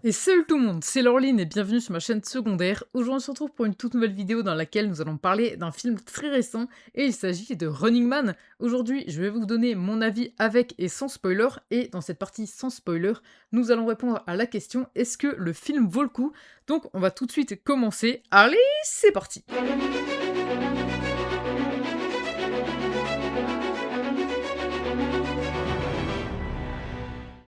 Et salut tout le monde, c'est Laureline et bienvenue sur ma chaîne secondaire. Aujourd'hui on se retrouve pour une toute nouvelle vidéo dans laquelle nous allons parler d'un film très récent et il s'agit de Running Man. Aujourd'hui je vais vous donner mon avis avec et sans spoiler et dans cette partie sans spoiler nous allons répondre à la question est-ce que le film vaut le coup. Donc on va tout de suite commencer, allez c'est parti.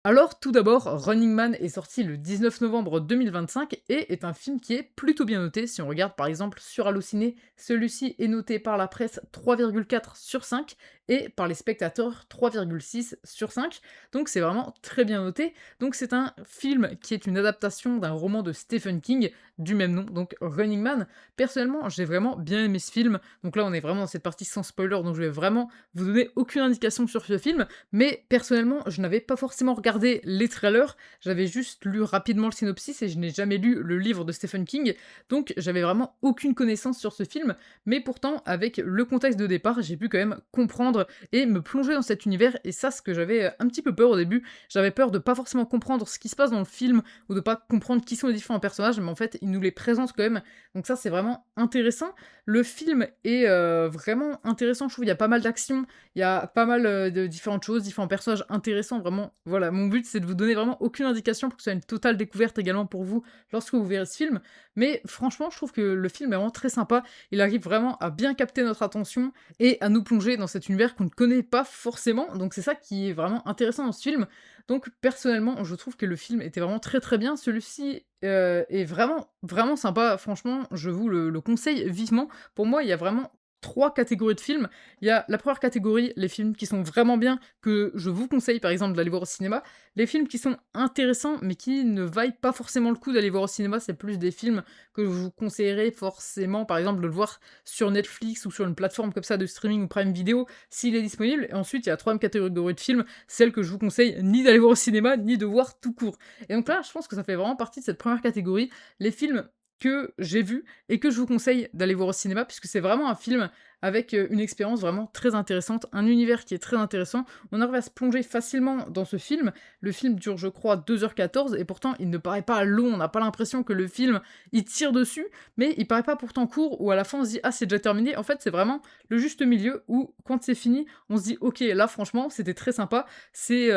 Alors, tout d'abord, Running Man est sorti le 19 novembre 2025 et est un film qui est plutôt bien noté. Si on regarde par exemple sur Allociné, celui-ci est noté par la presse 3,4 sur 5 et par les spectateurs 3,6 sur 5. Donc c'est vraiment très bien noté. Donc c'est un film qui est une adaptation d'un roman de Stephen King du même nom, donc Running Man. Personnellement, j'ai vraiment bien aimé ce film. Donc là, on est vraiment dans cette partie sans spoiler, donc je vais vraiment vous donner aucune indication sur ce film. Mais personnellement, je n'avais pas forcément regardé les trailers, j'avais juste lu rapidement le synopsis et je n'ai jamais lu le livre de Stephen King, donc j'avais vraiment aucune connaissance sur ce film, mais pourtant, avec le contexte de départ, j'ai pu quand même comprendre et me plonger dans cet univers, et ça, ce que j'avais un petit peu peur au début, j'avais peur de pas forcément comprendre ce qui se passe dans le film, ou de pas comprendre qui sont les différents personnages, mais en fait, il nous les présente quand même, donc ça, c'est vraiment intéressant. Le film est vraiment intéressant, je trouve, il y a pas mal d'action, il y a pas mal, de différentes choses, différents personnages intéressants, vraiment, voilà. Mon but, c'est de vous donner vraiment aucune indication pour que ce soit une totale découverte également pour vous lorsque vous verrez ce film. Mais franchement, je trouve que le film est vraiment très sympa. Il arrive vraiment à bien capter notre attention et à nous plonger dans cet univers qu'on ne connaît pas forcément. Donc c'est ça qui est vraiment intéressant dans ce film. Donc personnellement, je trouve que le film était vraiment très très bien. Celui-ci, est vraiment, vraiment sympa. Franchement, je vous le conseille vivement. Pour moi, il y a vraiment 3 catégories de films. Il y a la première catégorie, les films qui sont vraiment bien, que je vous conseille par exemple d'aller voir au cinéma. Les films qui sont intéressants, mais qui ne vaillent pas forcément le coup d'aller voir au cinéma, c'est plus des films que je vous conseillerais forcément, par exemple, de le voir sur Netflix ou sur une plateforme comme ça de streaming ou Prime Video, s'il est disponible. Et ensuite, il y a la troisième catégorie de films, celle que je vous conseille ni d'aller voir au cinéma, ni de voir tout court. Et donc là, je pense que ça fait vraiment partie de cette première catégorie, les films que j'ai vus et que je vous conseille d'aller voir au cinéma, puisque c'est vraiment un film avec une expérience vraiment très intéressante, un univers qui est très intéressant. On arrive à se plonger facilement dans ce film. Le film dure, je crois, 2h14, et pourtant, il ne paraît pas long. On n'a pas l'impression que le film, il tire dessus, mais il paraît pas pourtant court, où à la fin, on se dit « Ah, c'est déjà terminé ». En fait, c'est vraiment le juste milieu, où, quand c'est fini, on se dit « Ok, là, franchement, c'était très sympa. C'est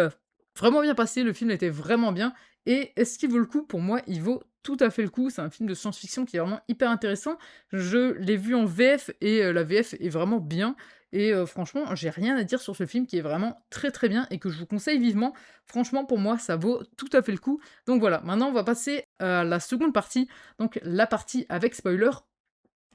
vraiment bien passé, le film était vraiment bien ». Et est-ce qu'il vaut le coup? Pour moi, il vaut tout à fait le coup. C'est un film de science-fiction qui est vraiment hyper intéressant. Je l'ai vu en VF et la VF est vraiment bien et franchement, j'ai rien à dire sur ce film qui est vraiment très, très bien et que je vous conseille vivement. Franchement, pour moi, ça vaut tout à fait le coup. Donc voilà, maintenant on va passer à la seconde partie, donc la partie avec spoiler.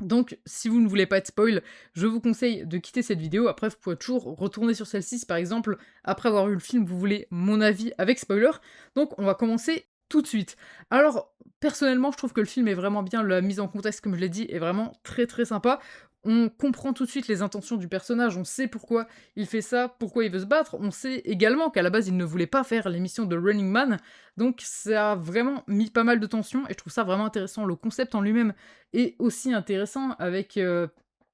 Donc, si vous ne voulez pas être spoil, je vous conseille de quitter cette vidéo. Après, vous pouvez toujours retourner sur celle-ci si par exemple, après avoir vu le film, vous voulez mon avis avec spoiler. Donc, on va commencer tout de suite. Alors, personnellement, je trouve que le film est vraiment bien, la mise en contexte, comme je l'ai dit, est vraiment très très sympa. On comprend tout de suite les intentions du personnage, on sait pourquoi il fait ça, pourquoi il veut se battre. On sait également qu'à la base, il ne voulait pas faire l'émission de Running Man. Donc, ça a vraiment mis pas mal de tension et je trouve ça vraiment intéressant. Le concept en lui-même est aussi intéressant avec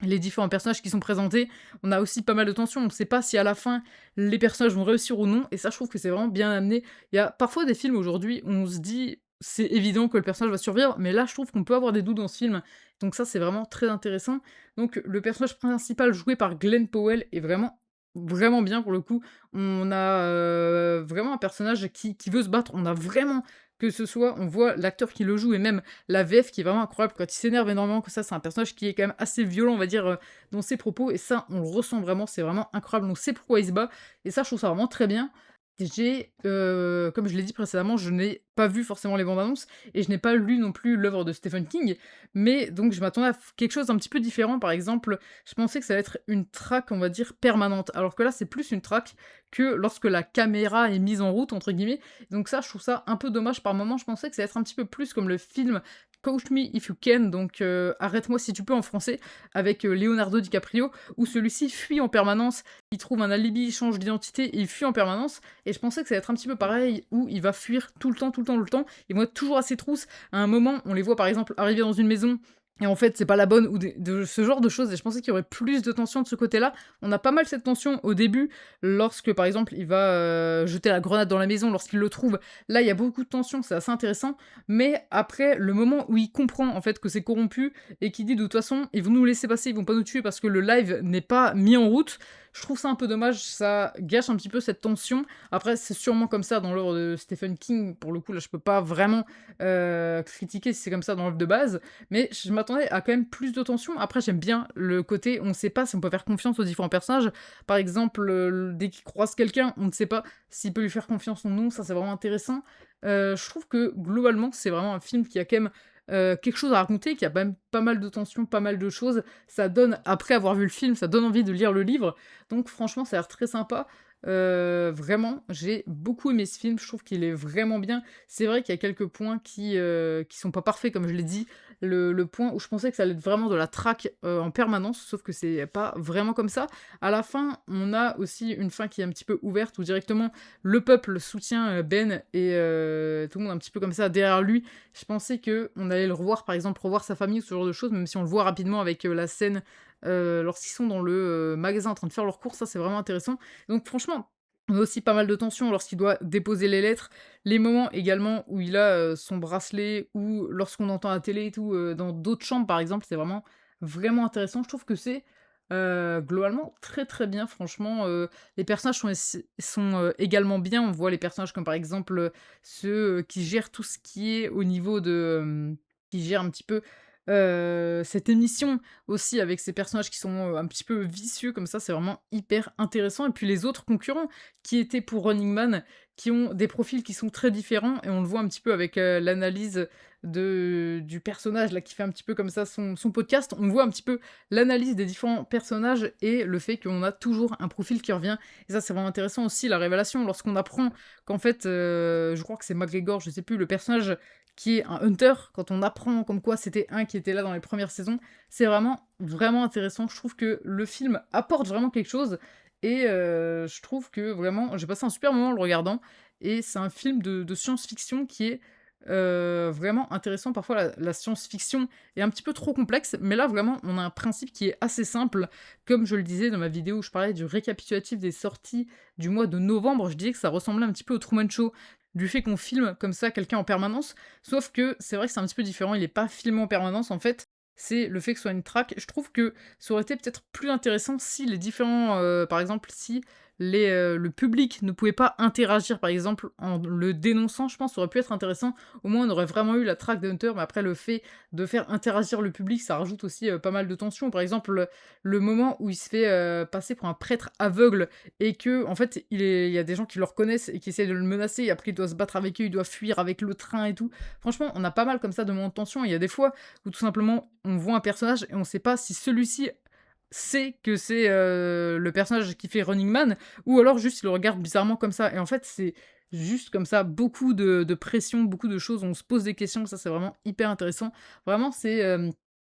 les différents personnages qui sont présentés. On a aussi pas mal de tensions, on ne sait pas si à la fin les personnages vont réussir ou non, et ça je trouve que c'est vraiment bien amené. Il y a parfois des films aujourd'hui où on se dit c'est évident que le personnage va survivre, mais là je trouve qu'on peut avoir des doutes dans ce film, donc ça c'est vraiment très intéressant. Donc le personnage principal joué par Glenn Powell est vraiment vraiment bien pour le coup. On a vraiment un personnage qui veut se battre, on a vraiment que ce soit, on voit l'acteur qui le joue et même la VF qui est vraiment incroyable quand il s'énerve énormément, que ça c'est un personnage qui est quand même assez violent, on va dire, dans ses propos, et ça on le ressent vraiment, c'est vraiment incroyable, on sait pourquoi il se bat, et ça je trouve ça vraiment très bien. J'ai, comme je l'ai dit précédemment, je n'ai pas vu forcément les bandes annonces et je n'ai pas lu non plus l'œuvre de Stephen King, mais donc je m'attendais à quelque chose d'un petit peu différent. Par exemple, je pensais que ça allait être une traque, on va dire, permanente, alors que là c'est plus une traque que lorsque la caméra est mise en route, entre guillemets. Donc ça, je trouve ça un peu dommage par moment. Je pensais que ça allait être un petit peu plus comme le film Coach Me If You Can, donc Arrête-moi si tu peux en français, avec Leonardo DiCaprio, où celui-ci fuit en permanence, il trouve un alibi, il change d'identité et il fuit en permanence. Et je pensais que ça allait être un petit peu pareil, où il va fuir tout le temps, tout le temps, tout le temps. Ils vont être toujours à ses trousses. À un moment, on les voit par exemple arriver dans une maison, et en fait, c'est pas la bonne ou des de ce genre de choses et je pensais qu'il y aurait plus de tension de ce côté-là. On a pas mal cette tension au début lorsque, par exemple, il va, jeter la grenade dans la maison, lorsqu'il le trouve. Là, il y a beaucoup de tension, c'est assez intéressant, mais après, le moment où il comprend, en fait, que c'est corrompu et qu'il dit: «De toute façon, ils vont nous laisser passer, ils vont pas nous tuer parce que le live n'est pas mis en route», je trouve ça un peu dommage, ça gâche un petit peu cette tension. Après, c'est sûrement comme ça dans l'œuvre de Stephen King, pour le coup, là, je peux pas vraiment, critiquer si c'est comme ça dans l'œuvre de base, mais je m'attendais à quand même plus de tension. Après, j'aime bien le côté, on sait pas si on peut faire confiance aux différents personnages. Par exemple, dès qu'il croise quelqu'un, on ne sait pas s'il peut lui faire confiance ou non, ça c'est vraiment intéressant. Je trouve que globalement, c'est vraiment un film qui a quand même, quelque chose à raconter, qui a quand même pas mal de tension, pas mal de choses. Ça donne, après avoir vu le film, ça donne envie de lire le livre. Donc franchement, ça a l'air très sympa. Vraiment, j'ai beaucoup aimé ce film, je trouve qu'il est vraiment bien. C'est vrai qu'il y a quelques points qui sont pas parfaits, comme je l'ai dit, le point où je pensais que ça allait être vraiment de la traque, en permanence, sauf que c'est pas vraiment comme ça. À la fin, on a aussi une fin qui est un petit peu ouverte, où directement le peuple soutient, Ben et tout le monde un petit peu comme ça derrière lui. Je pensais que on allait le revoir, par exemple, revoir sa famille ou ce genre de choses, même si on le voit rapidement avec, la scène, lorsqu'ils sont dans le, magasin en train de faire leurs courses, ça c'est vraiment intéressant. Donc franchement, on a aussi pas mal de tension lorsqu'il doit déposer les lettres. Les moments également où il a, son bracelet ou lorsqu'on entend la télé et tout, dans d'autres chambres par exemple, c'est vraiment, vraiment intéressant. Je trouve que c'est, globalement très, très bien franchement, les personnages sont également bien. On voit les personnages comme par exemple, ceux, qui gèrent tout ce qui est au niveau de, qui gèrent un petit peu, cette émission aussi avec ces personnages qui sont, un petit peu vicieux comme ça, c'est vraiment hyper intéressant et puis les autres concurrents qui étaient pour Running Man, qui ont des profils qui sont très différents et on le voit un petit peu avec, l'analyse du personnage là qui fait un petit peu comme ça son podcast. On voit un petit peu l'analyse des différents personnages et le fait qu'on a toujours un profil qui revient et ça c'est vraiment intéressant aussi la révélation lorsqu'on apprend qu'en fait, je crois que c'est McGregor, je sais plus, le personnage qui est un hunter, quand on apprend comme quoi c'était un qui était là dans les premières saisons, c'est vraiment, vraiment intéressant. Je trouve que le film apporte vraiment quelque chose et je trouve que vraiment j'ai passé un super moment en le regardant et c'est un film de science-fiction qui est, vraiment intéressant. Parfois la science-fiction est un petit peu trop complexe, mais là vraiment on a un principe qui est assez simple. Comme je le disais dans ma vidéo où je parlais du récapitulatif des sorties du mois de novembre, je disais que ça ressemblait un petit peu au Truman Show, du fait qu'on filme comme ça quelqu'un en permanence. Sauf que c'est vrai que c'est un petit peu différent, il est pas filmé en permanence en fait, c'est le fait que ce soit une track. Je trouve que ça aurait été peut-être plus intéressant si les différents, par exemple, si le public ne pouvait pas interagir, par exemple, en le dénonçant, je pense, ça aurait pu être intéressant. Au moins, on aurait vraiment eu la track d'Hunter, mais après le fait de faire interagir le public, ça rajoute aussi, pas mal de tension. Par exemple, le moment où il se fait, passer pour un prêtre aveugle et que en fait, il y a des gens qui le reconnaissent et qui essaient de le menacer et après il doit se battre avec eux, il doit fuir avec le train et tout. Franchement, on a pas mal comme ça de moments de tension. Il y a des fois où tout simplement, on voit un personnage et on sait pas si celui-ci sait que c'est, le personnage qui fait Running Man ou alors juste il le regarde bizarrement comme ça et en fait, c'est juste comme ça, beaucoup de pression, beaucoup de choses, on se pose des questions, ça c'est vraiment hyper intéressant. Vraiment, c'est,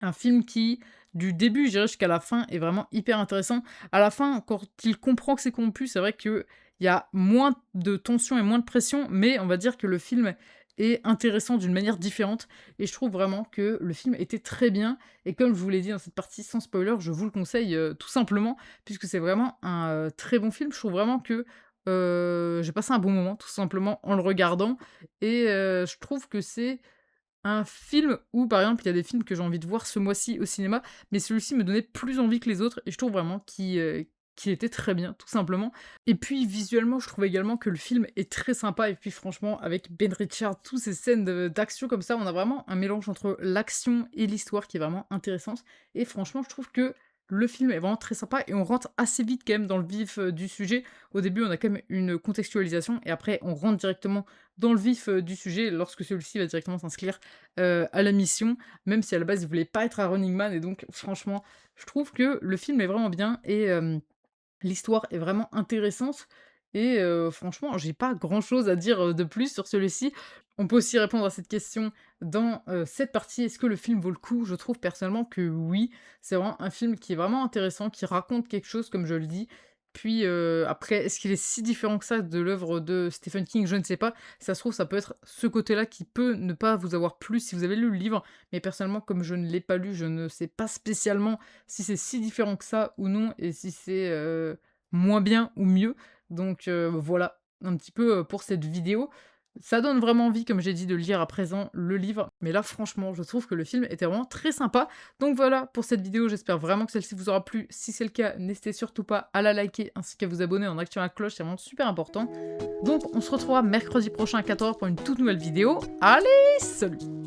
un film qui, du début, je dirais jusqu'à la fin, est vraiment hyper intéressant. À la fin, quand il comprend que c'est corrompu, c'est vrai qu'il y a moins de tension et moins de pression, mais on va dire que le film est intéressant d'une manière différente et je trouve vraiment que le film était très bien et comme je vous l'ai dit dans cette partie sans spoiler, je vous le conseille, tout simplement puisque c'est vraiment un, très bon film. Je trouve vraiment que, j'ai passé un bon moment tout simplement en le regardant et je trouve que c'est un film où, par exemple, il y a des films que j'ai envie de voir ce mois-ci au cinéma, mais celui-ci me donnait plus envie que les autres et je trouve vraiment qu'il était très bien, tout simplement. Et puis visuellement, je trouve également que le film est très sympa et puis franchement, avec Ben Richards, toutes ces scènes d'action comme ça, on a vraiment un mélange entre l'action et l'histoire qui est vraiment intéressante et franchement, je trouve que le film est vraiment très sympa et on rentre assez vite quand même dans le vif, du sujet. Au début, on a quand même une contextualisation et après on rentre directement dans le vif, du sujet lorsque celui-ci va directement s'inscrire, à la mission, même si à la base il voulait pas être un Running Man et donc franchement, je trouve que le film est vraiment bien et l'histoire est vraiment intéressante et franchement, j'ai pas grand-chose à dire, de plus sur celui-ci. On peut aussi répondre à cette question dans, cette partie. Est-ce que le film vaut le coup? Je trouve personnellement que oui. C'est vraiment un film qui est vraiment intéressant, qui raconte quelque chose, comme je le dis Puis, après, est-ce qu'il est si différent que ça de l'œuvre de Stephen King? Je ne sais pas. Si ça se trouve, ça peut être ce côté-là qui peut ne pas vous avoir plu si vous avez lu le livre, mais personnellement, comme je ne l'ai pas lu, je ne sais pas spécialement si c'est si différent que ça ou non et si c'est, moins bien ou mieux. Donc, voilà, un petit peu, pour cette vidéo. Ça donne vraiment envie, comme j'ai dit, de lire à présent le livre, mais là, franchement, je trouve que le film était vraiment très sympa. Donc voilà pour cette vidéo, j'espère vraiment que celle-ci vous aura plu. Si c'est le cas, n'hésitez surtout pas à la liker ainsi qu'à vous abonner en activant la cloche, c'est vraiment super important. Donc on se retrouvera mercredi prochain à 14h pour une toute nouvelle vidéo. Allez, salut!